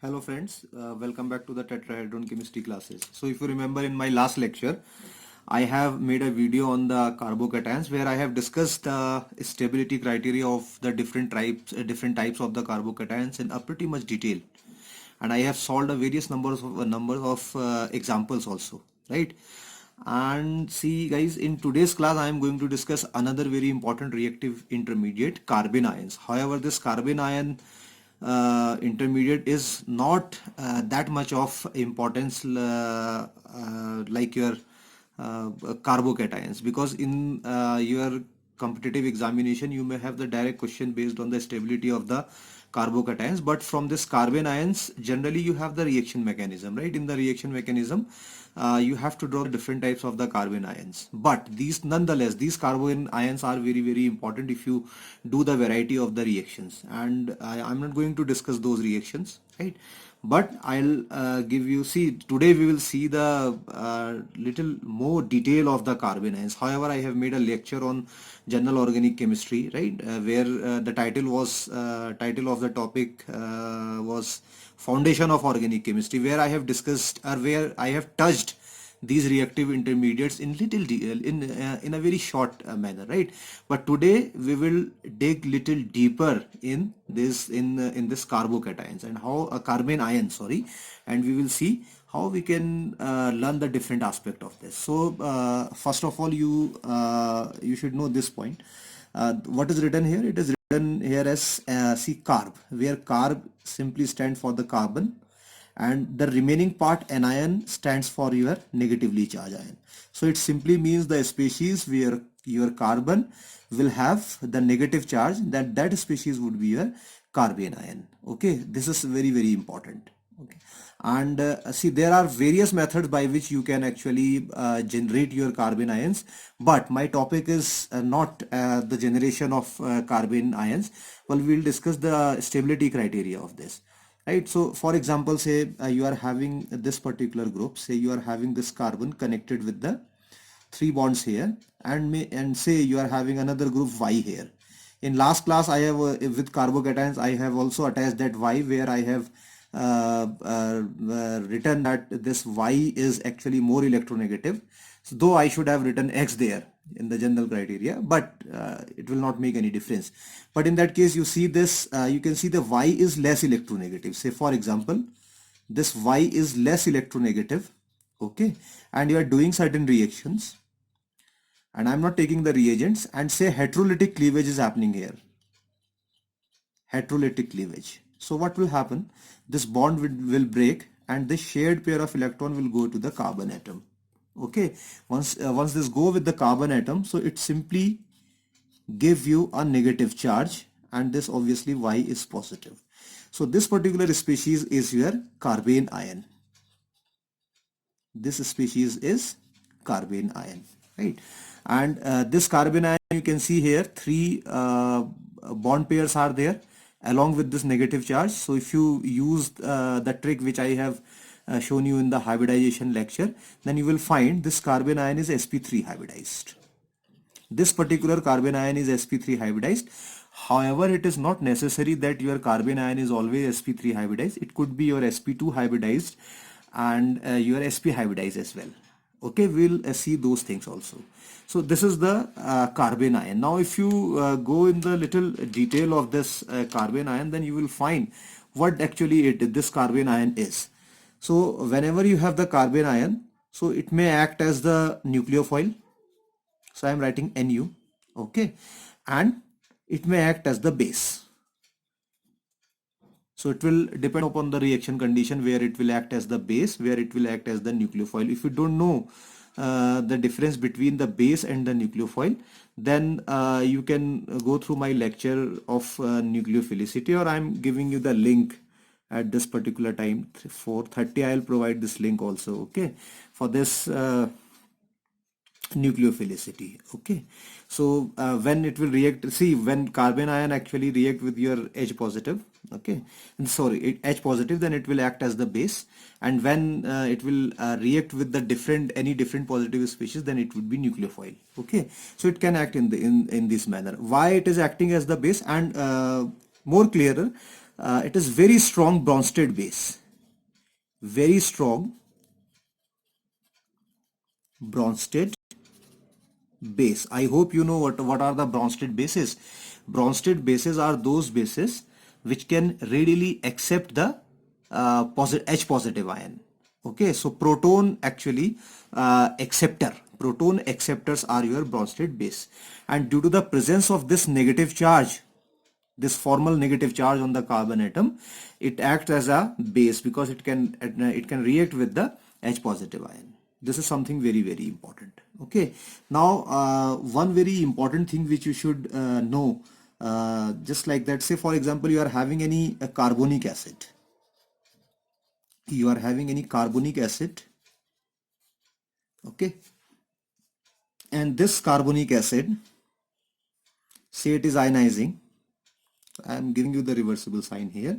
Hello friends, welcome back to the tetrahedron chemistry classes. So if you remember in my last lecture, I have made a video on the carbocations where I have discussed the stability criteria of the different types of the carbocations in a pretty much detail. And I have solved a various numbers of examples also, right? And see guys, in today's class I am going to discuss another very important reactive intermediate, carbon ions. However, this carbon ion intermediate is not that much of importance like your carbocations, because in your competitive examination you may have the direct question based on the stability of the carbocations, but from this carbon ions generally you have the reaction mechanism, right? In the reaction mechanism you have to draw different types of the carbon ions, but these nonetheless these carbon ions are very important if you do the variety of the reactions, and I'm not going to discuss those reactions, right? But I'll give you, see, today we will see the little more detail of the carbon ions. However, I have made a lecture on general organic chemistry, right, where the title of the topic was foundation of organic chemistry, where I have discussed, or where I have touched these reactive intermediates in little detail, in a very short manner, right? But today we will dig little deeper in this carbocations and how a carbon ion, sorry, and we will see how we can learn the different aspect of this. So first of all, you should know this point. What is written here? It is written here as see, carb, where carb simply stands for the carbon, and the remaining part anion stands for your negatively charged ion. So it simply means the species where your carbon will have the negative charge, that species would be your carbon ion. Okay, this is very important. Okay, and see, there are various methods by which you can actually generate your carbon ions, but my topic is not the generation of carbon ions. Well, we'll discuss the stability criteria of this, right? So for example, say you are having this particular group, say you are having this carbon connected with the three bonds here, and say you are having another group Y here. In last class I have with carbocations I have also attached that Y, where I have written that this Y is actually more electronegative. So though I should have written X there in the general criteria, but it will not make any difference. But in that case, you see this, you can see the Y is less electronegative. Say for example, this Y is less electronegative, okay, and you are doing certain reactions, and I'm not taking the reagents, and say heterolytic cleavage is happening here, heterolytic cleavage. So what will happen? This bond will break, and this shared pair of electron will go to the carbon atom. Okay, once this go with the carbon atom, so it simply give you a negative charge, and this obviously Y is positive. So this particular species is your carbon ion. This species is carbon ion, right? And this carbon ion, you can see here three bond pairs are there along with this negative charge. So if you use the trick which I have shown you in the hybridization lecture, then you will find this carbon ion is sp3 hybridized. This particular carbon ion is sp3 hybridized. However, it is not necessary that your carbon ion is always sp3 hybridized. It could be your sp2 hybridized and your sp hybridized as well. Okay, we'll see those things also. So this is the carbon ion. Now if you go in the little detail of this carbon ion, then you will find what actually this carbon ion is. So whenever you have the carbon ion, so it may act as the nucleophile. So I am writing Nu, okay, and it may act as the base. So it will depend upon the reaction condition, where it will act as the base, where it will act as the nucleophile. If you don't know the difference between the base and the nucleophile, then you can go through my lecture of nucleophilicity, or I'm giving you the link at this particular time, 4:30. I'll provide this link also, okay, for this nucleophilicity. Okay, so when it will react, see, when carbon ion actually react with your H positive, okay, and sorry, H positive, then it will act as the base, and when it will react with the any different positive species, then it would be nucleophile. Okay, so it can act in this manner. Why it is acting as the base, and more clearer, it is very strong Bronsted base, very strong Bronsted base. I hope you know what are the Bronsted bases. Bronsted bases are those bases which can readily accept the H positive ion. Okay, so proton actually acceptor. Proton acceptors are your Bronsted base, and due to the presence of this negative charge, this formal negative charge on the carbon atom, it acts as a base because it can react with the H positive ion. This is something very very important. Okay, now one very important thing which you should know, just like that, say for example you are having any carbonic acid, okay, and this carbonic acid, say it is ionizing. I am giving you the reversible sign here,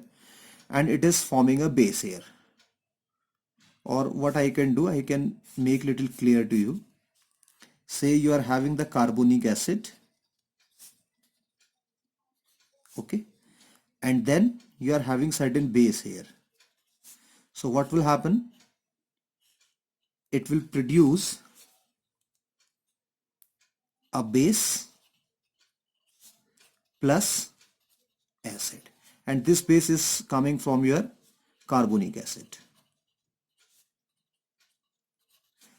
and it is forming a base here. Or what I can do, I can make little clear to you. Say you are having the carbonic acid, okay, and then you are having certain base here. So what will happen? It will produce a base plus acid, and this base is coming from your carbonic acid.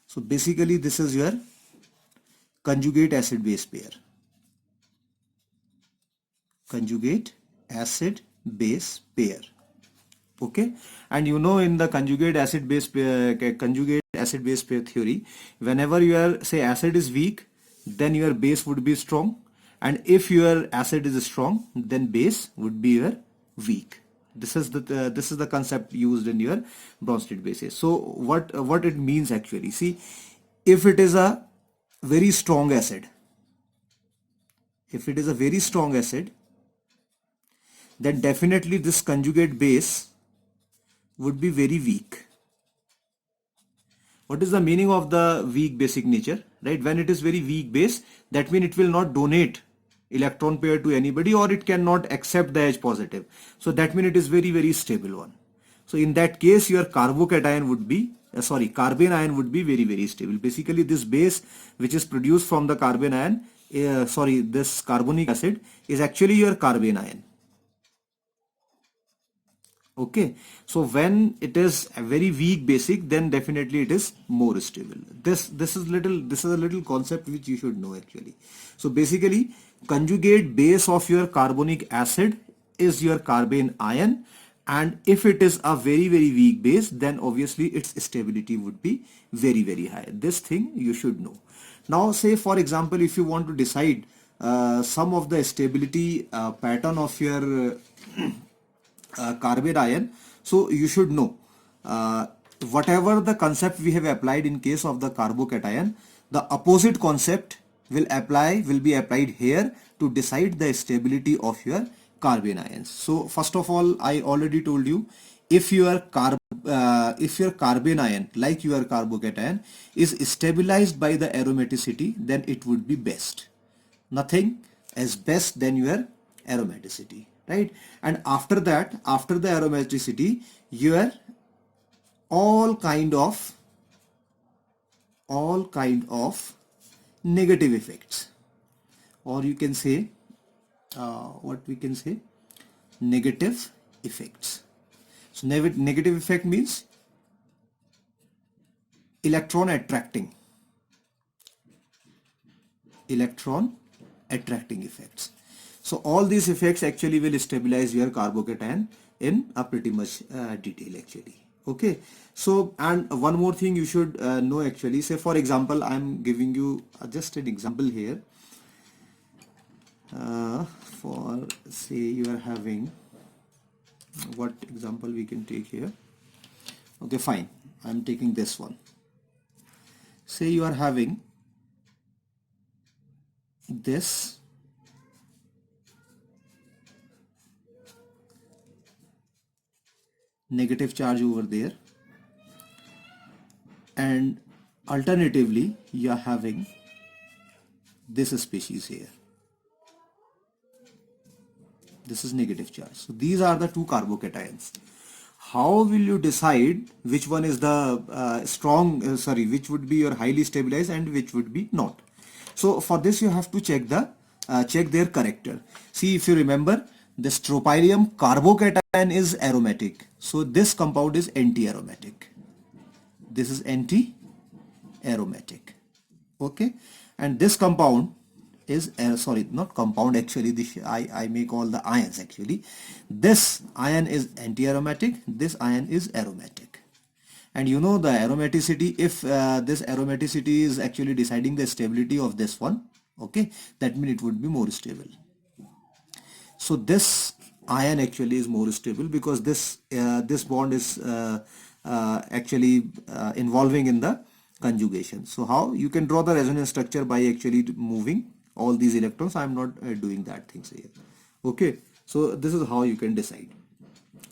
So basically this is your conjugate acid base pair. Conjugate acid base pair. Okay, and you know in the conjugate acid base pair theory, whenever your say acid is weak, then your base would be strong, and if your acid is strong, then base would be your weak. This is the concept used in your Bronsted bases. So what it means actually, see, if it is a very strong acid, then definitely this conjugate base would be very weak. What is the meaning of the weak basic nature, right? When it is very weak base, that means it will not donate electron pair to anybody, or it cannot accept the H positive. So that means it is very very stable one. So in that case your carbon would be very very stable. Basically this base which is produced from the carbon ion, this carbonic acid is actually your carbon ion. Okay, so when it is a very weak basic, then definitely it is more stable. This is a little concept which you should know actually. So basically conjugate base of your carbonic acid is your carbon ion, and if it is a very very weak base, then obviously its stability would be very very high. This thing you should know. Now say for example if you want to decide some of the stability pattern of your carbon ion, so you should know whatever the concept we have applied in case of the carbocation, the opposite concept will be applied here to decide the stability of your carbon ions. So first of all, I already told you, if your carbon ion like your carbocation is stabilized by the aromaticity, then it would be best. Nothing is best than your aromaticity, right? And after that, after the aromaticity, your all kind of negative effects, or you can say what we can say, negative effects. So negative effect means electron attracting effects. So all these effects actually will stabilize your carbocation in a pretty much detail actually. Okay, so and one more thing you should know actually, say for example I am giving you just an example here. For say you are having, what example we can take here? Okay, fine, I am taking this one. Say you are having this negative charge over there, and alternatively you are having this species here. This is negative charge. So these are the two carbocations. How will you decide which one is the which would be your highly stabilized and which would be not? So for this you have to check their character. See, if you remember, the tropylium carbocation is aromatic. So this compound is anti-aromatic. This is anti-aromatic. Okay, and this compound is not compound, actually this I make all the ions. Actually this ion is anti-aromatic, this ion is aromatic. And you know the aromaticity, if this aromaticity is actually deciding the stability of this one, okay, that means it would be more stable. So this ion actually is more stable because this bond is actually involving in the conjugation. So how you can draw the resonance structure by actually moving all these electrons. I am not doing that things here. Okay, so this is how you can decide.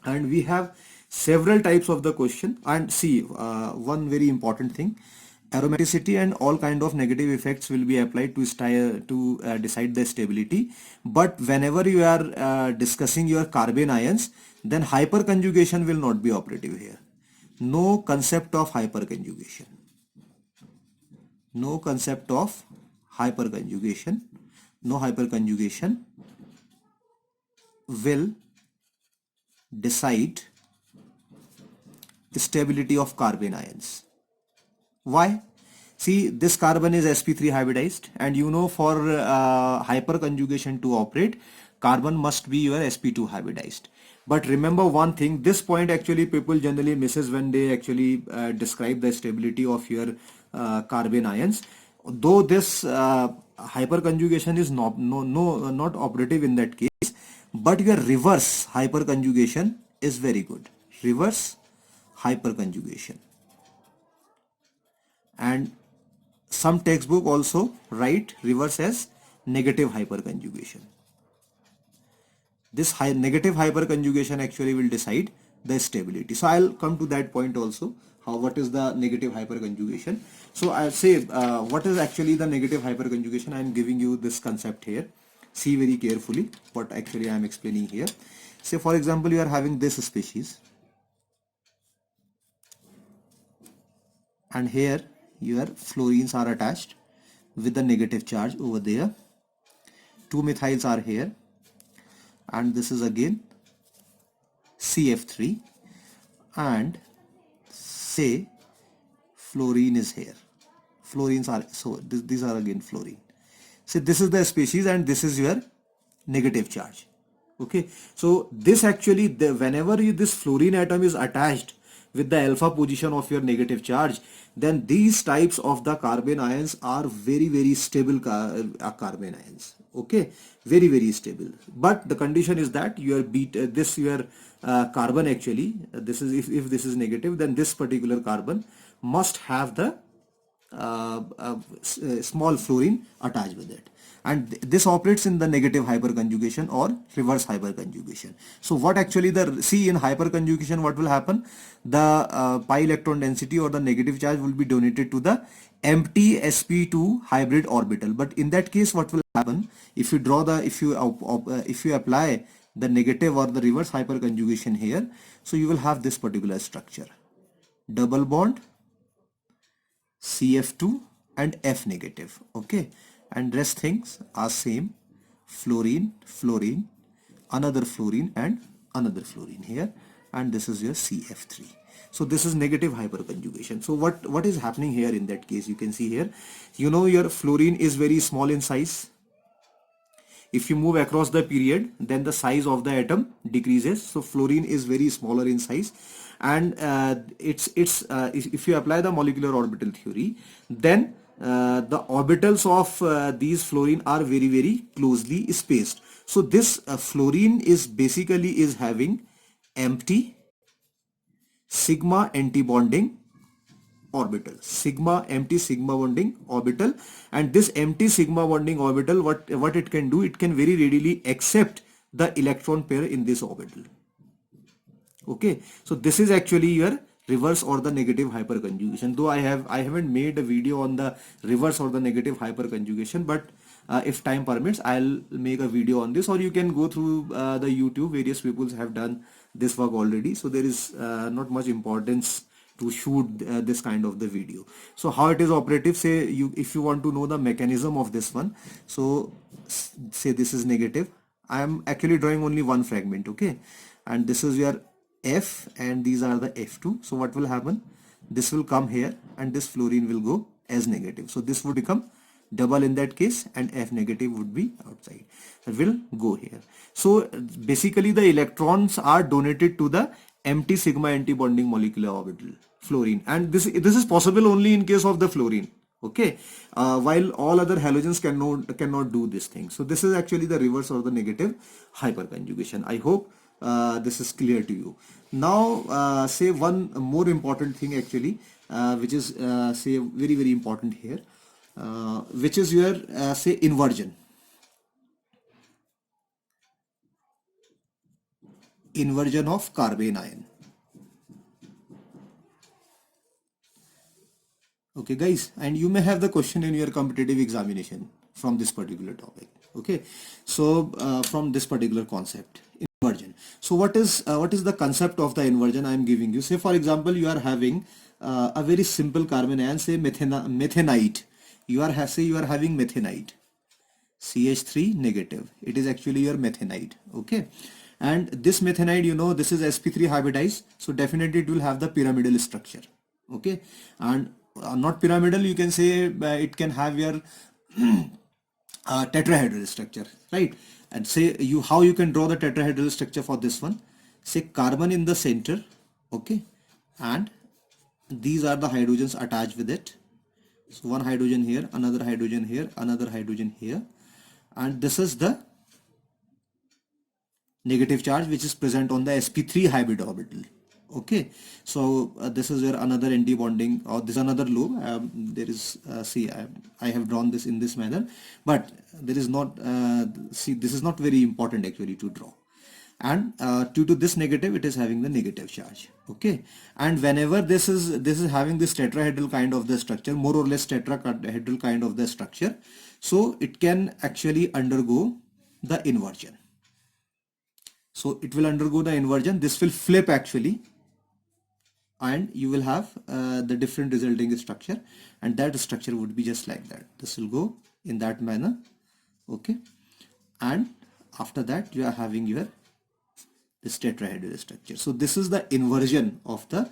And we have several types of the question. And see, one very important thing, aromaticity and all kind of negative effects will be applied to decide the stability. But whenever you are discussing your carbene ions, then hyperconjugation will not be operative here. No concept of hyperconjugation. No concept of hyperconjugation. No hyperconjugation will decide the stability of carbene ions. Why? See, this carbon is sp3 hybridized, and you know for hyperconjugation to operate, carbon must be your sp2 hybridized. But remember one thing, this point actually people generally misses when they actually describe the stability of your carbene ions. Though this hyperconjugation is not operative in that case, but your reverse hyperconjugation is very good. Reverse hyperconjugation. And some textbook also write reverse as negative hyperconjugation. This negative hyperconjugation actually will decide the stability. So I'll come to that point also. What is the negative hyperconjugation? So I'll say what is actually the negative hyperconjugation. I'm giving you this concept here. See very carefully what actually I'm explaining here. Say for example, you are having this species, and here your fluorines are attached with the negative charge over there. Two methyls are here, and this is again CF3, and say fluorine is here. Fluorines are, so these are again fluorine. So this is the species and this is your negative charge. Okay, so this actually, whenever this fluorine atom is attached with the alpha position of your negative charge, then these types of the carbene ions are very stable carbene ions. Okay, very stable. But the condition is that your carbon actually, this is if this is negative, then this particular carbon must have the small fluorine attached with it, and this operates in the negative hyperconjugation or reverse hyperconjugation. So what actually see in hyperconjugation, what will happen? The pi electron density or the negative charge will be donated to the empty sp2 hybrid orbital. But in that case, what will happen if you draw the if you apply the negative or the reverse hyperconjugation here? So you will have this particular structure: double bond, CF2 and F negative. Okay, and rest things are same: fluorine, fluorine, another fluorine and another fluorine here, and this is your CF3. So this is negative hyperconjugation. So what is happening here in that case? You can see here, you know, your fluorine is very small in size. If you move across the period, then the size of the atom decreases. So fluorine is very smaller in size, and if you apply the molecular orbital theory, then the orbitals of these fluorine are very closely spaced. So this fluorine is basically having empty sigma antibonding orbital, empty sigma bonding orbital, and this empty sigma bonding orbital, what it can do, it can very readily accept the electron pair in this orbital. Okay, so this is actually your reverse or the negative hyperconjugation. Though I haven't made a video on the reverse or the negative hyperconjugation, but if time permits, I'll make a video on this, or you can go through the YouTube. Various people have done this work already, so there is not much importance to shoot this kind of the video. So how it is operative, say you, if you want to know the mechanism of this one, so say this is negative. I am actually drawing only one fragment, okay, and this is your F and these are the F2. So what will happen, this will come here and this fluorine will go as negative, so this would become double in that case, and F negative would be outside, it will go here. So basically the electrons are donated to the empty sigma antibonding molecular orbital fluorine, and this is possible only in case of the fluorine, okay, while all other halogens cannot do this thing. So this is actually the reverse or the negative hyperconjugation. I hope this is clear to you. Now say one more important thing actually, which is say very important here, which is your say inversion of carbene ion. Okay guys, and you may have the question in your competitive examination from this particular topic, okay, so from this particular concept, inversion. So what is the concept of the inversion I am giving you? Say for example, you are having a very simple carbon ion, say methanite. You are having methanite, CH3 negative, it is actually your methanite, okay, and this methanite, you know, this is sp3 hybridized, so definitely it will have the pyramidal structure, okay, and not pyramidal, you can say it can have your tetrahedral structure, right? And say how you can draw the tetrahedral structure for this one, say carbon in the center, okay, and these are the hydrogens attached with it. So one hydrogen here, another hydrogen here, another hydrogen here, and this is the negative charge which is present on the sp3 hybrid orbital, okay. So this is where another anti-bonding, or this another loop, there is see I have drawn this in this manner, but there is not see, this is not very important actually to draw, and due to this negative, it is having the negative charge, okay. And whenever this is having this tetrahedral kind of the structure, more or less tetrahedral kind of the structure, so it can actually undergo the inversion. So it will undergo the inversion, this will flip actually, and you will have the different resulting structure, and that structure would be just like that. This will go in that manner, okay, and after that you are having your this tetrahedral structure. So this is the inversion of the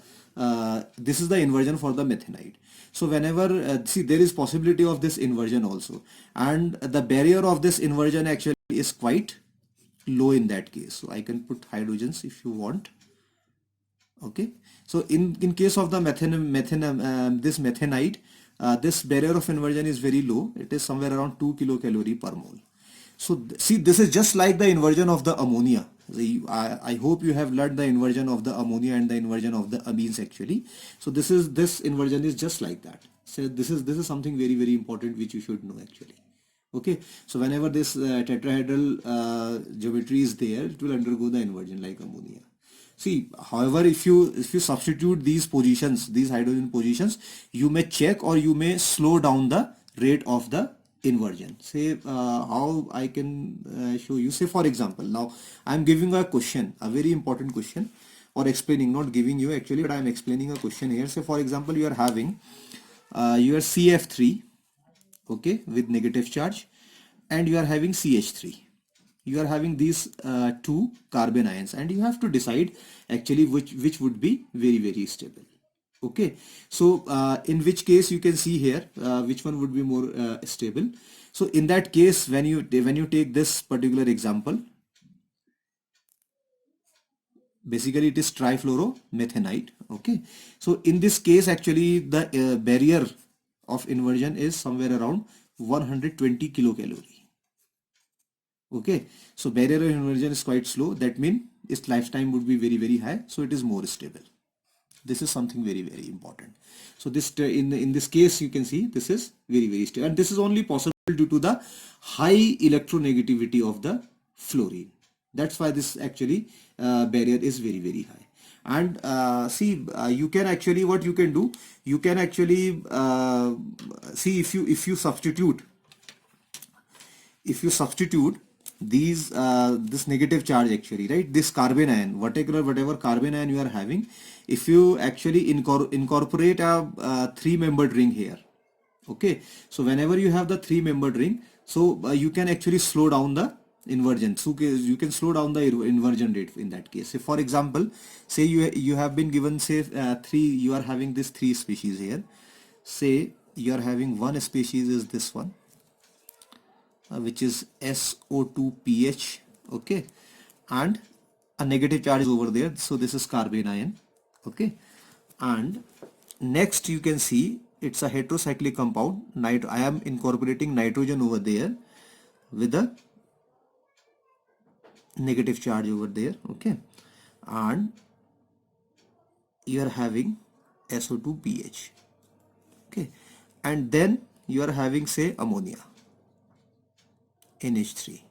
this is the inversion for the methanite. So whenever see, there is possibility of this inversion also, and the barrier of this inversion actually is quite low in that case. So I can put hydrogens if you want, okay. So in case of the this methanite, this barrier of inversion is very low, it is somewhere around 2 kilocalorie per mole. So see, this is just like the inversion of the ammonia. I hope you have learned the inversion of the ammonia and the inversion of the amines actually. So this inversion is just like that. So this is something very important which you should know actually. Okay, so whenever this tetrahedral geometry is there, it will undergo the inversion like ammonia. See, however, if you substitute these positions, these hydrogen positions, you may check or you may slow down the rate of the inversion. Say how I can show you. Say for example, now I am giving a question, a very important question, or explaining, not giving you actually, but I am explaining a question here. Say for example, you are having your CF3, okay, with negative charge, and you are having CH3. You are having these two carbon ions, and you have to decide actually which would be very stable, okay. So in which case you can see here which one would be more stable. So in that case, when you take this particular example, basically it is trifluoromethanite, okay. So in this case actually the barrier of inversion is somewhere around 120 kilocalorie, okay. So barrier of inversion is quite slow, that means its lifetime would be very high, so it is more stable. This is something very important. So this in this case you can see this is very stable, and this is only possible due to the high electronegativity of the fluorine. That's why this actually barrier is very high. And see, you can actually, what you can do, you can actually see if you substitute if you substitute these this negative charge actually, right, this carbon ion, whatever carbon ion you are having, if you actually incorporate a three-membered ring here, okay, so whenever you have the three-membered ring, so you can actually slow down the inversion. So you can slow down the inversion rate in that case. So for example, say you have been given, say you are having this three species here. Say you are having one species is this one, which is SO2PH, okay, and a negative charge is over there, so this is carbon ion, okay, and next you can see it's a heterocyclic compound. I am incorporating nitrogen over there with a negative charge over there, okay, and you are having SO2PH, okay, and then you are having, say, ammonia, NH3.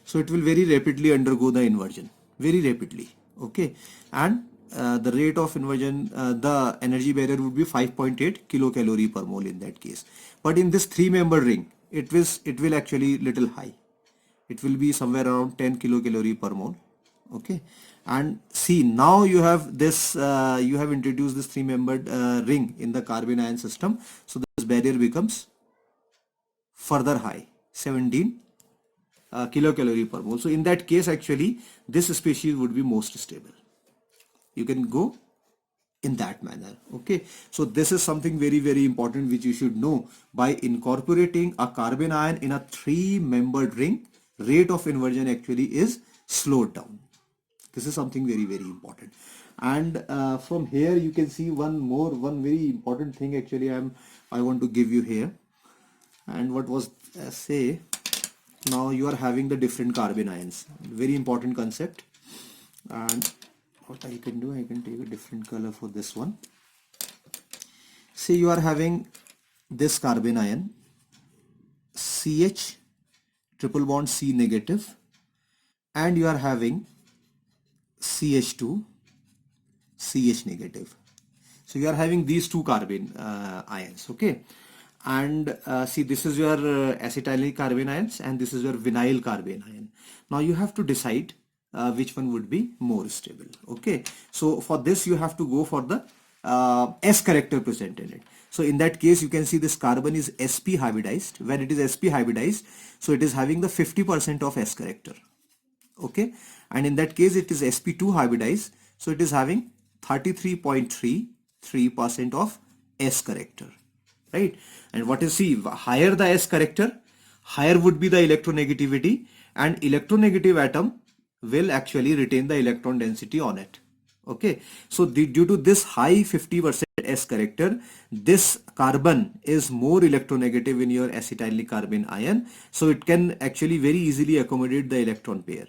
So it will very rapidly undergo the inversion, very rapidly, okay, and the rate of inversion, the energy barrier would be 5.8 kilocalorie per mole in that case. But in this three-membered ring, it will actually little high. It will be somewhere around 10 kilocalorie per mole, okay. And see, now you have this, you have introduced this three-membered ring in the carbon ion system, so this barrier becomes further high, 17 kilocalorie per mole. So in that case, actually, this species would be most stable. You can go in that manner, okay. So this is something very, very important which you should know. By incorporating a carbon ion in a three-membered ring, rate of inversion actually is slowed down. This is something very, very important. And from here you can see one very important thing actually I want to give you here. And what was say, now you are having the different carbon ions, very important concept. And what I can do, I can take a different color for this one. Say you are having this carbon ion CH triple bond C negative, and you are having CH2 CH negative. So you are having these two carbon ions, okay. And see, this is your acetyl carbon ions, and this is your vinyl carbon ion. Now you have to decide which one would be more stable, okay. So for this you have to go for the S character present in it. So in that case you can see this carbon is sp hybridized. When it is sp hybridized, so it is having the 50% of S character, okay, and in that case it is sp2 hybridized, so it is having 33.33% of S character, right. And what is, see, higher the S character, higher would be the electronegativity, and electronegative atom will actually retain the electron density on it, okay. So due to this high 50% S character, this carbon is more electronegative in your acetyl carbon ion, so it can actually very easily accommodate the electron pair,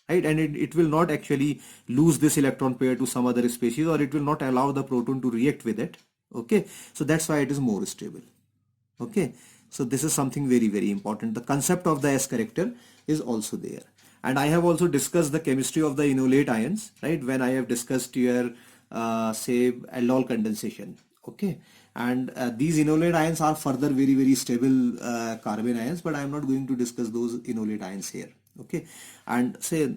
right, and it will not actually lose this electron pair to some other species, or it will not allow the proton to react with it, okay. So that's why it is more stable, okay. So this is something very, very important. The concept of the S character is also there. And I have also discussed the chemistry of the enolate ions, right, when I have discussed your say aldol condensation, okay. And these enolate ions are further very, very stable carbon ions, but I am not going to discuss those enolate ions here, okay. And say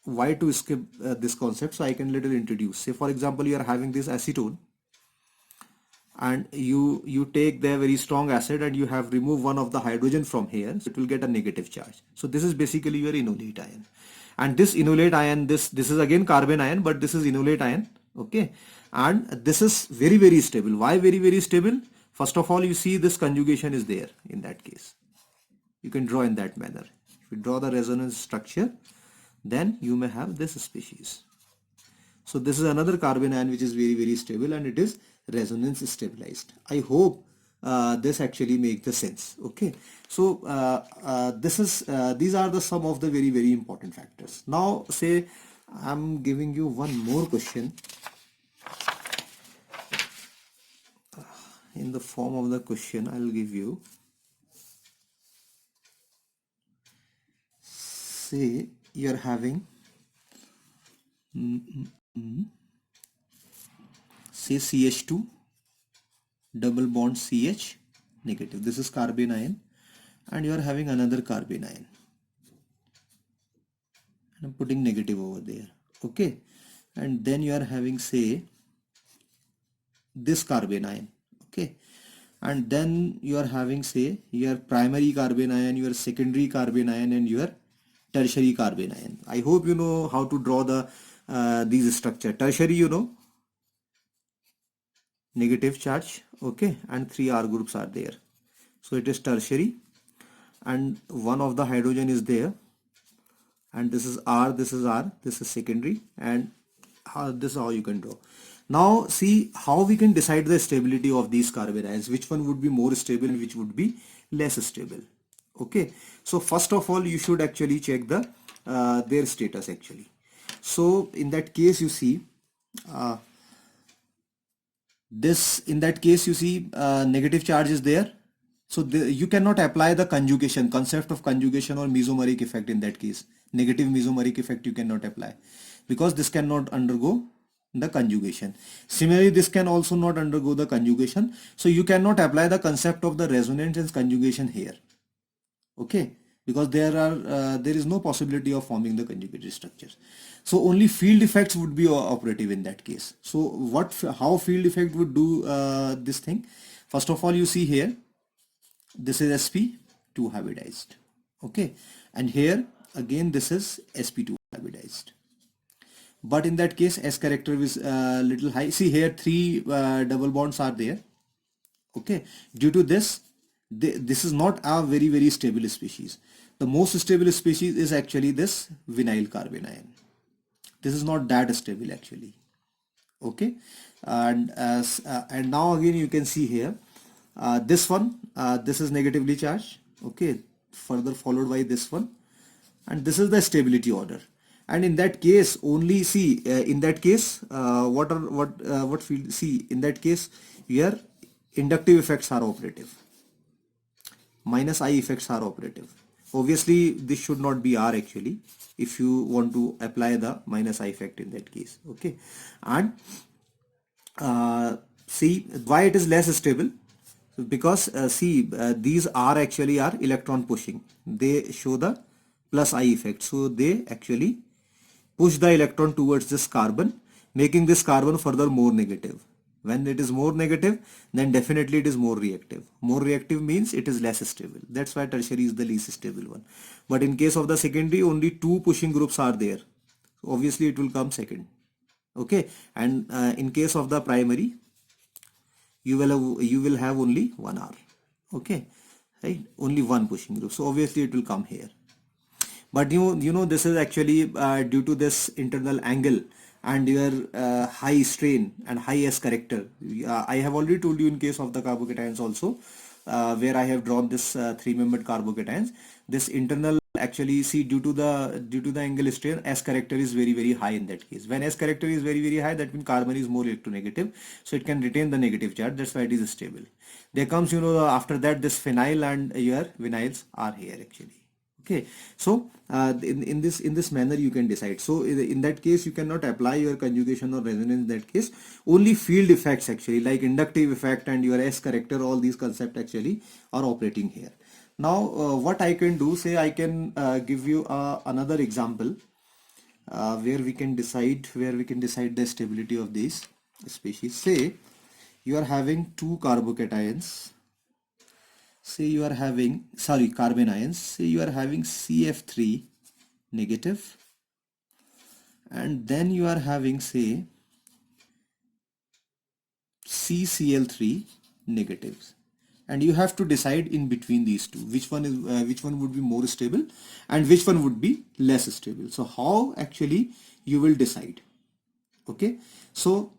why to skip this concept, so I can little introduce. Say for example, you are having this acetone, and you take the very strong acid and you have removed one of the hydrogen from here, so it will get a negative charge. So this is basically your enolate ion. And this enolate ion, this is again carbon ion, but this is enolate ion, okay. And this is very, very stable. Why very, very stable? First of all, you see this conjugation is there in that case. You can draw in that manner. If you draw the resonance structure, then you may have this species. So this is another carbon ion which is very, very stable, and it is resonance stabilized. I hope this actually makes the sense, okay. So these are the some of the very, very important factors. Now say I'm giving you one more question in the form of the question. I'll give you, say you're having say CH2 double bond CH negative. This is carbon ion, and you are having another carbene ion. I'm putting negative over there. Okay, and then you are having, say, this carbene ion. Okay, and then you are having, say, your primary carbene ion, your secondary carbene ion, and your tertiary carbene ion. I hope you know how to draw the these structure. Tertiary, you know, negative charge. Okay, and 3 R groups are there. So it is tertiary, and one of the hydrogen is there, and this is R, this is R, this is secondary, and this is how you can draw. Now see how we can decide the stability of these carbene ions, which one would be more stable and which would be less stable. Okay, so first of all you should actually check the their status actually. So in that case you see uh, this, in that case you see negative charge is there. So you cannot apply the conjugation, concept of conjugation or mesomeric effect in that case. Negative mesomeric effect you cannot apply because this cannot undergo the conjugation. Similarly, this can also not undergo the conjugation. So you cannot apply the concept of the resonance and conjugation here. Okay, because there is no possibility of forming the conjugated structures. So only field effects would be operative in that case. So how field effect would do this thing? First of all, you see here, this is sp2 hybridized. Okay, and here again this is sp2 hybridized. But in that case S character is little high. See here, 3 double bonds are there. Okay, due to this, this is not a very stable species. The most stable species is actually this vinyl carbene ion. This is not that stable actually. Okay, and now again you can see here this one, this is negatively charged. Okay, further followed by this one, and this is the stability order. And in that case only, see in that case what field, see in that case here inductive effects are operative, minus I effects are operative. Obviously this should not be R actually if you want to apply the minus I effect in that case. Okay, and see why it is less stable, because see these are actually are electron pushing, they show the plus I effect, so they actually push the electron towards this carbon, making this carbon further more negative. When it is more negative, then definitely it is more reactive. More reactive means it is less stable. That's why tertiary is the least stable one. But in case of the secondary, only 2 pushing groups are there. Obviously it will come second. Okay, and in case of the primary, you will have only 1 R. Okay, right, only 1 pushing group, so obviously it will come here. But you know this is actually due to this internal angle and your high strain and high S character. I have already told you in case of the carbocations also, where I have drawn this 3-membered carbocations. This internal actually, see, due to the angle strain, S character is very high in that case. When S character is very high, that means carbon is more electronegative, so it can retain the negative charge. That's why it is stable. There comes, you know, after that this phenyl and your vinyls are here actually. Okay, so in this manner you can decide. So in that case you cannot apply your conjugation or resonance in that case. Only field effects actually, like inductive effect and your S character, all these concepts actually are operating here. Now what I can do, say I can give you another example where we can decide the stability of these species. Say you are having 2 carbocations. Say you are having, sorry, carbene ions. Say you are having CF3 negative, and then you are having, say, CCl3 negatives, and you have to decide in between these two which one would be more stable and which one would be less stable. So how actually you will decide? Okay, so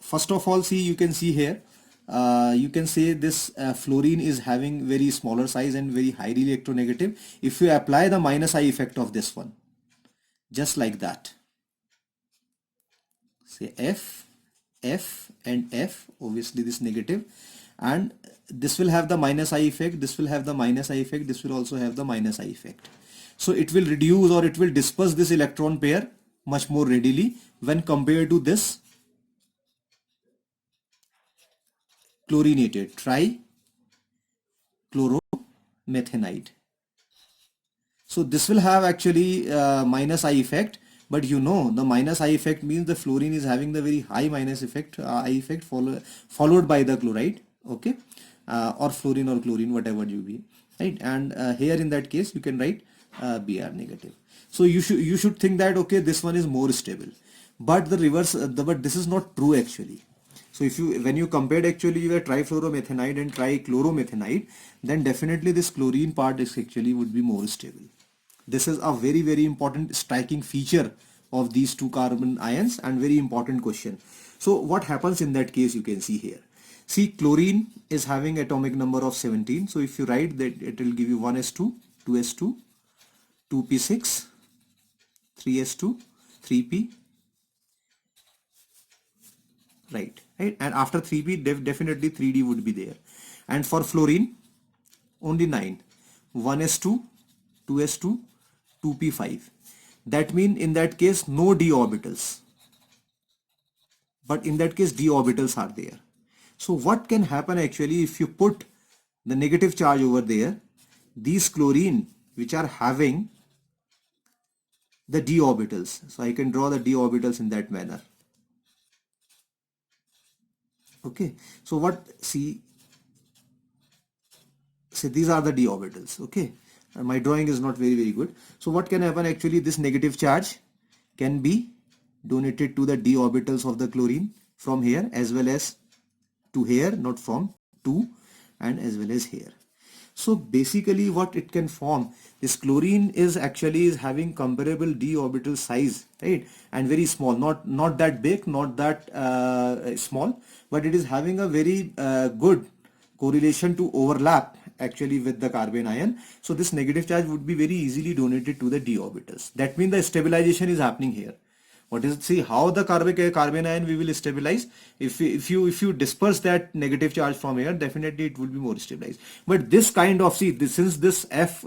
first of all, see, you can see here, you can say this fluorine is having very smaller size and very highly electronegative. If you apply the minus I effect of this one, just like that, say F, F and F, obviously this negative, and this will have the minus I effect, this will have the minus I effect, this will also have the minus I effect. So it will reduce or it will disperse this electron pair much more readily when compared to this chlorinated trichloro methanide. So this will have actually minus I effect, but you know the minus I effect means the fluorine is having the very high minus effect, I effect followed by the chloride, okay, or fluorine or chlorine, whatever you be, right? And here in that case you can write Br negative. So you should think that okay, this one is more stable, but the reverse, but this is not true actually. So if you when you compared actually your trifluoromethanide and trichloromethanide, then definitely this chlorine part is actually would be more stable. This is a very important striking feature of these two carbon ions and very important question. So what happens in that case, you can see here. See, chlorine is having atomic number of 17. So if you write that, it will give you 1s2, 2s2, 2p6, 3s2, 3p, right? And after 3p definitely 3d would be there. And for fluorine only 9, 1s2, 2s2, 2p5. That means in that case no d orbitals, but in that case d orbitals are there. So what can happen actually if you put the negative charge over there, these chlorine which are having the d orbitals, so I can draw the d orbitals in that manner. Okay, so what, see these are the d orbitals. Okay, my drawing is not very good. So what can happen actually, this negative charge can be donated to the d orbitals of the chlorine from here as well as to here, not from, to, and as well as here. So basically what it can form, this chlorine is actually having comparable d orbital size, right, and very small, not that big, not that small, but it is having a very good correlation to overlap actually with the carbon ion. So this negative charge would be very easily donated to the d orbitals. That means the stabilization is happening here. What is, see how the carbon ion we will stabilize, if you disperse that negative charge from here, definitely it will be more stabilized. But this kind of, see this, since this F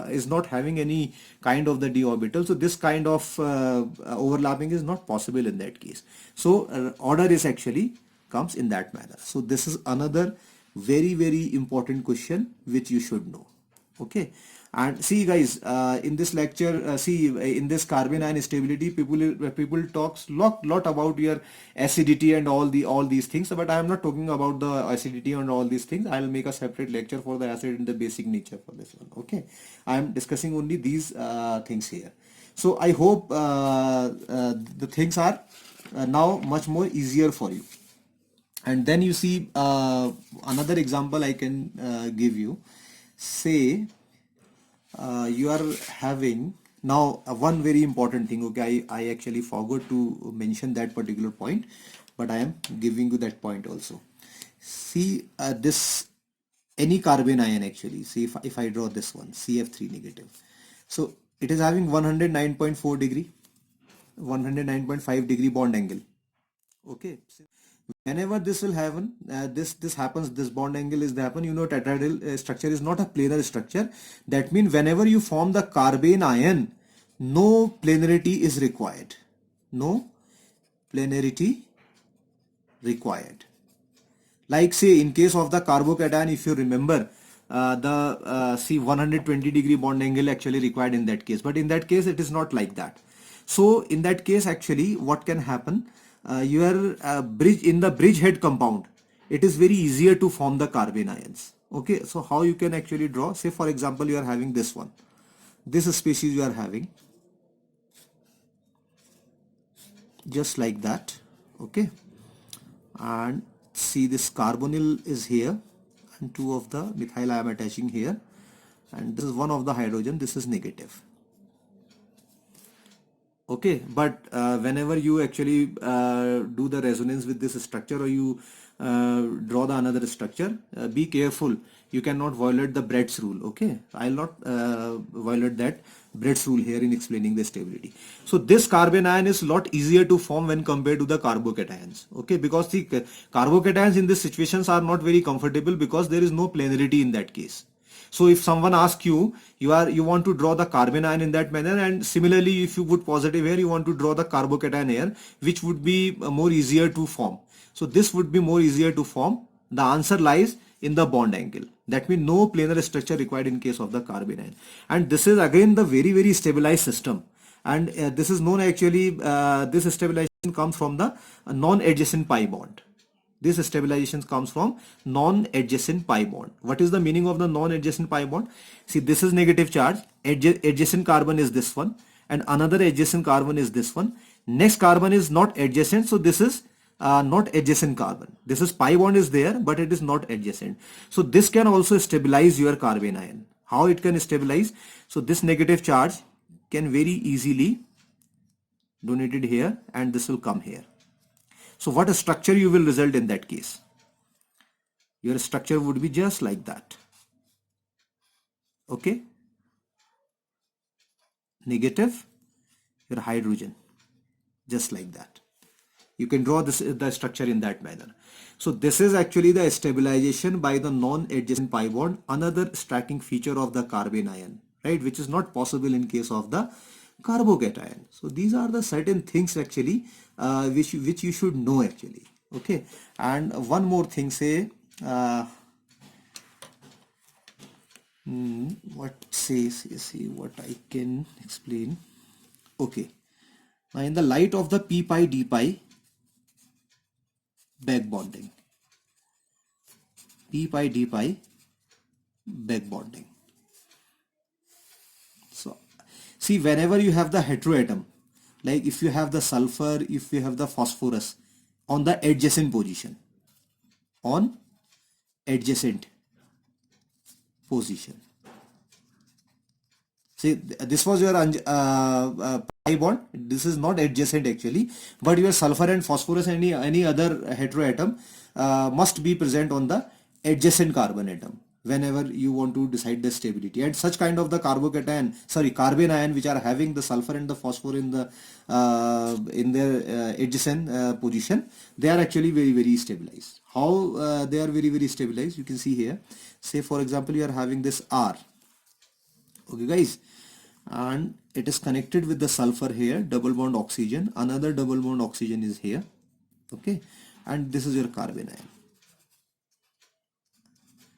is not having any kind of the d orbital, so this kind of overlapping is not possible in that case. So order is actually comes in that manner. So this is another very important question which you should know. Okay, and see guys, in this lecture, see in this carbon ion stability, people talks lot about your acidity and all these things, but I am not talking about the acidity and all these things. I will make a separate lecture for the acid and the basic nature for this one. Okay, I am discussing only these things here. So I hope the things are now much more easier for you. And then you see another example I can give you. Say you are having now one very important thing. Okay, I actually forgot to mention that particular point, but I am giving you that point also. See this, any carbon ion actually, see if I draw this one, CF3 negative, so it is having 109.4 degree, 109.5 degree bond angle. Okay, whenever this will happen, this happens, this bond angle is happen, you know, tetrahedral structure is not a planar structure. That means whenever you form the carbon ion, no planarity is required, no planarity required. Like say in case of the carbocation, if you remember, see 120 degree bond angle actually required in that case, but in that case it is not like that. So in that case actually what can happen, your bridge in the bridgehead compound, it is very easier to form the carbon ions. Okay, so how you can actually draw, say for example you are having this one, this species you are having, just like that. Okay, and see this carbonyl is here and two of the methyl I am attaching here, and this is one of the hydrogen, this is negative. Okay, but whenever you actually do the resonance with this structure, or you draw the another structure, be careful, you cannot violate the Brett's rule. Okay, I'll not violate that Brett's rule here in explaining the stability. So this carbon ion is a lot easier to form when compared to the carbocations. Okay, because the carbocations in these situations are not very comfortable because there is no planarity in that case. So if someone asks you, you want to draw the carbon ion in that manner, and similarly if you put positive here, you want to draw the carbocation here, which would be more easier to form. So this would be more easier to form. The answer lies in the bond angle. That means no planar structure required in case of the carbene ion. And this is again the very stabilized system. And this is known actually, this stabilization comes from the non-adjacent pi bond. This stabilization comes from non-adjacent pi bond. What is the meaning of the non-adjacent pi bond? See, this is negative charge. Adjacent carbon is this one, and another adjacent carbon is this one. Next carbon is not adjacent, so this is not adjacent carbon. This is pi bond is there, but it is not adjacent. So this can also stabilize your carbene ion. How it can stabilize? So this negative charge can very easily donated here, and this will come here. So what a structure you will result in that case? Your structure would be just like that. Okay. Negative, your hydrogen, just like that. You can draw the structure in that manner. So this is actually the stabilization by the non-adjacent pi bond, another striking feature of the carbene ion, right? Which is not possible in case of the carbocation. So these are the certain things actually which you should know actually. Okay. And one more thing, say what says, see what I can explain. Okay. Now in the light of the p pi d pi back bonding, p pi d pi back bonding. So see, whenever you have the heteroatom, like if you have the sulfur, if you have the phosphorus on the adjacent position, on adjacent position. See, this was your pi bond. This is not adjacent actually, but your sulfur and phosphorus and any other heteroatom must be present on the adjacent carbon atom whenever you want to decide the stability. And such kind of the carbene ion which are having the sulfur and the phosphor in their adjacent position, they are actually very stabilized. How they are very stabilized? You can see here. Say for example, you are having this R. Okay guys, and it is connected with the sulfur here, double bond oxygen, another double bond oxygen is here. Okay, and this is your carbene ion.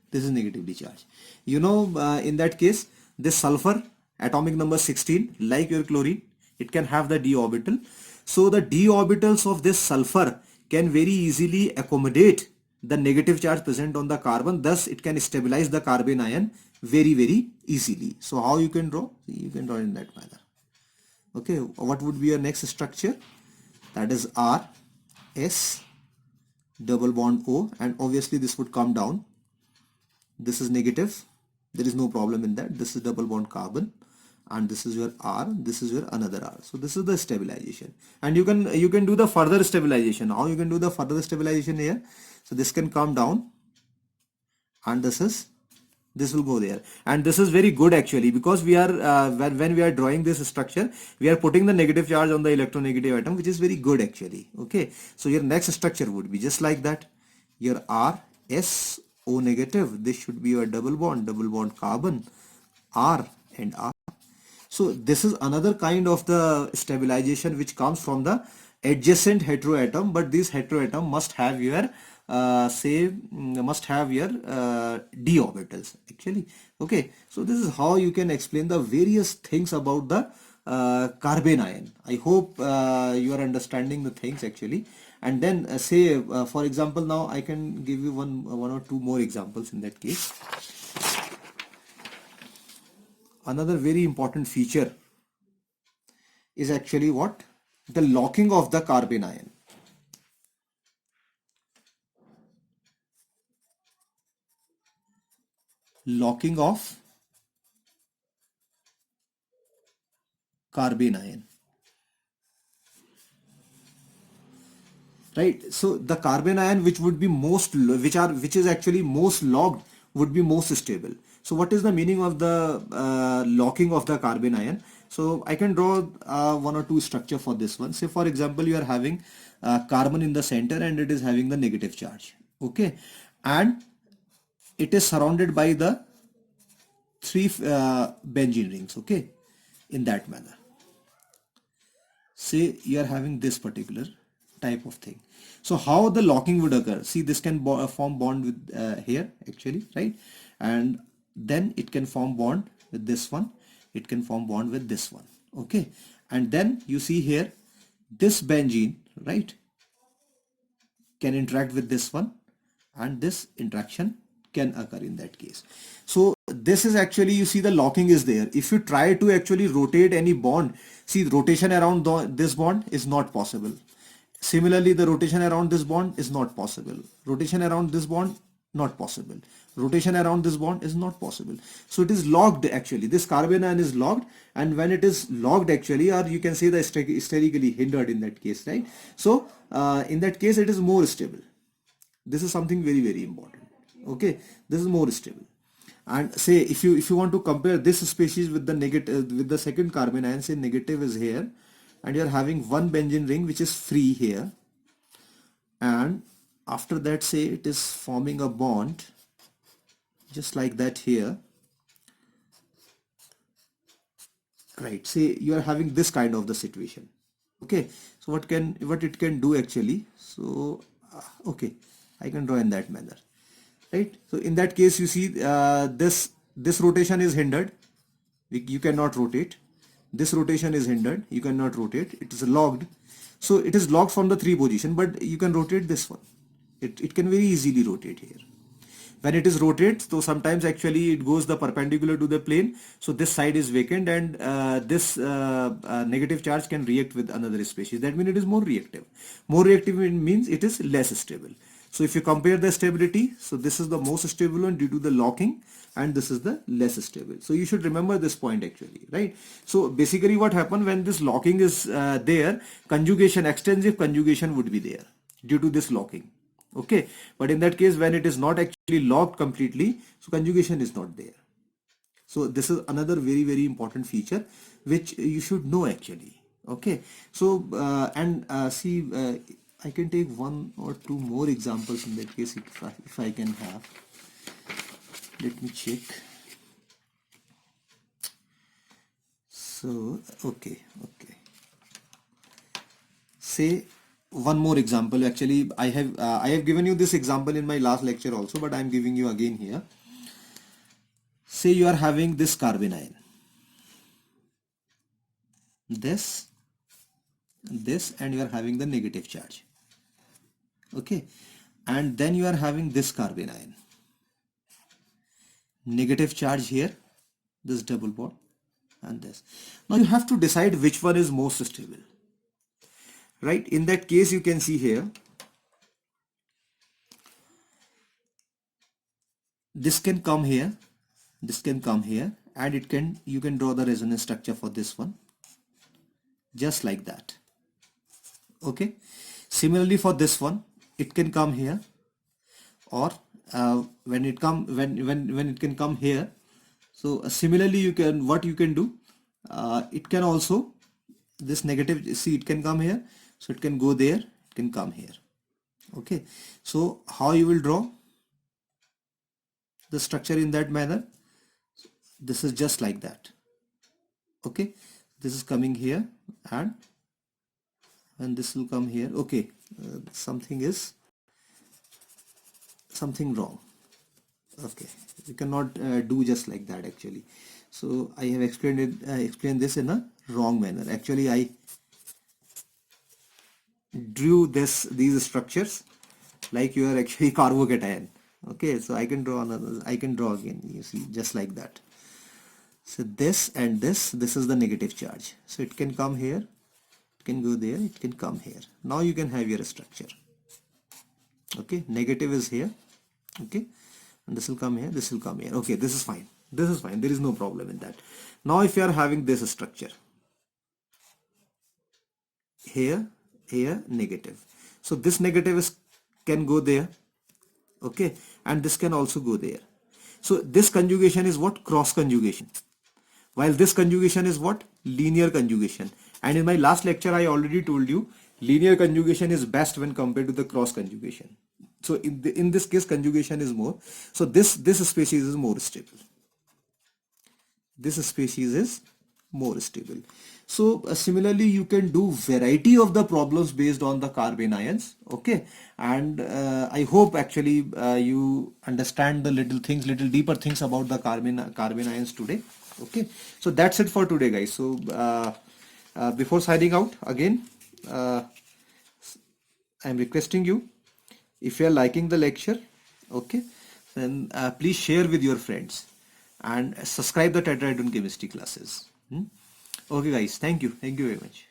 This is negatively charged. You know, in that case, this sulfur, atomic number 16, like your chlorine, it can have the d orbital. So the d orbitals of this sulfur can very easily accommodate the negative charge present on the carbon. Thus it can stabilize the carbene ion very easily. So how you can draw? You can draw in that manner. Okay, what would be your next structure? That is R, S, double bond O, and obviously this would come down. This is negative, there is no problem in that. This is double bond carbon, and this is your R, this is your another R. So this is the stabilization, and you can do the further stabilization. How you can do the further stabilization here? So this can come down, and this will go there, and this is very good actually, because we are when we are drawing this structure, we are putting the negative charge on the electronegative atom, which is very good actually. Okay, so your next structure would be just like that. Your R, S, O negative, this should be your double bond carbon, R and R. So this is another kind of the stabilization which comes from the adjacent heteroatom, but this heteroatom must have your must have your d orbitals actually. Okay, so this is how you can explain the various things about the carbene ion. I hope you are understanding the things actually. And then for example, now I can give you one or two more examples in that case. Another very important feature is actually what? The locking of the carbene ion. Locking of carbene ion. Right, so the carbene ion which would be which is actually most locked would be most stable. So what is the meaning of the locking of the carbene ion? So I can draw one or two structure for this one. Say for example, you are having carbon in the center and it is having the negative charge. Okay, and it is surrounded by the three benzene rings. Okay, in that manner. Say you are having this particular type of thing. So how the locking would occur? See, this can form bond with here actually, right? And then it can form bond with this one. It can form bond with this one. Okay. And then you see here, this benzene, right, can interact with this one, and this interaction can occur in that case. So this is actually, you see the locking is there. If you try to actually rotate any bond, see, rotation around this bond is not possible. Similarly, the rotation around this bond is not possible. Rotation around this bond, not possible. Rotation around this bond is not possible. So it is locked actually. This carbon ion is locked, and when it is locked actually, or you can say the sterically hindered in that case, right? So in that case, it is more stable. This is something very, very important. Okay, this is more stable. And say if you want to compare this species with the negative, with the second carbon ion, say negative is here, and you are having one benzene ring which is free here, and after that, say it is forming a bond just like that here, right? Say you are having this kind of the situation. Okay, so what it can do actually, so okay, I can draw in that manner, right? So in that case, you see this rotation is hindered, you cannot rotate. This rotation is hindered, you cannot rotate. It is locked. So it is locked from the 3 position, but you can rotate this one. It can very easily rotate here. When it is rotated, so sometimes actually it goes the perpendicular to the plane, so this side is vacant, and this negative charge can react with another species. That means it is more reactive. More reactive means it is less stable. So if you compare the stability, so this is the most stable one due to the locking, and this is the less stable. So you should remember this point actually, right? So basically what happens when this locking is there, conjugation, extensive conjugation would be there due to this locking. Okay, but in that case, when it is not actually locked completely, so conjugation is not there. So this is another very, very important feature which you should know actually. Okay, so see, I can take 1 or 2 more examples in that case if I can have. Let me check. So okay, say one more example. Actually, I have given you this example in my last lecture also, but I am giving you again here. Say you are having this carbon ion, this, and you are having the negative charge. Okay, and then you are having this carbon ion, negative charge here, this double bond, and this. Now you have to decide which one is most stable. Right, in that case, you can see here, this can come here, this can come here, and you can draw the resonance structure for this one just like that. Okay, similarly for this one, it can come here, or when it can come here. So similarly, you can do, it can also, this negative, see, it can come here, so it can go there, it can come here. Okay, so how you will draw the structure in that manner? This is just like that. Okay, this is coming here, and this will come here. Okay, something wrong. Okay, you cannot do just like that actually. So I have explained this in a wrong manner. Actually, I drew these structures like you are actually carbocation. Okay, so I can draw another, I can draw again, you see, just like that. So this and this is the negative charge, so it can come here, it can go there, it can come here. Now you can have your structure. Okay, negative is here. Okay, and this will come here, this will come here. Okay, this is fine, there is no problem in that. Now if you are having this structure here, negative, so this negative can go there. Okay, and this can also go there. So this conjugation is what? Cross conjugation, while this conjugation is what? Linear conjugation. And in my last lecture, I already told you linear conjugation is best when compared to the cross conjugation. So in this case, conjugation is more. So this species is more stable. This species is more stable. So similarly, you can do variety of the problems based on the carbon ions. Okay, and I hope actually you understand the little things, little deeper things about the carbon ions today. Okay, so that's it for today, guys. So before signing out again, uh, I'm requesting you, if you are liking the lecture, okay, then please share with your friends and subscribe the Tetrahedron chemistry classes. Okay, guys, thank you very much.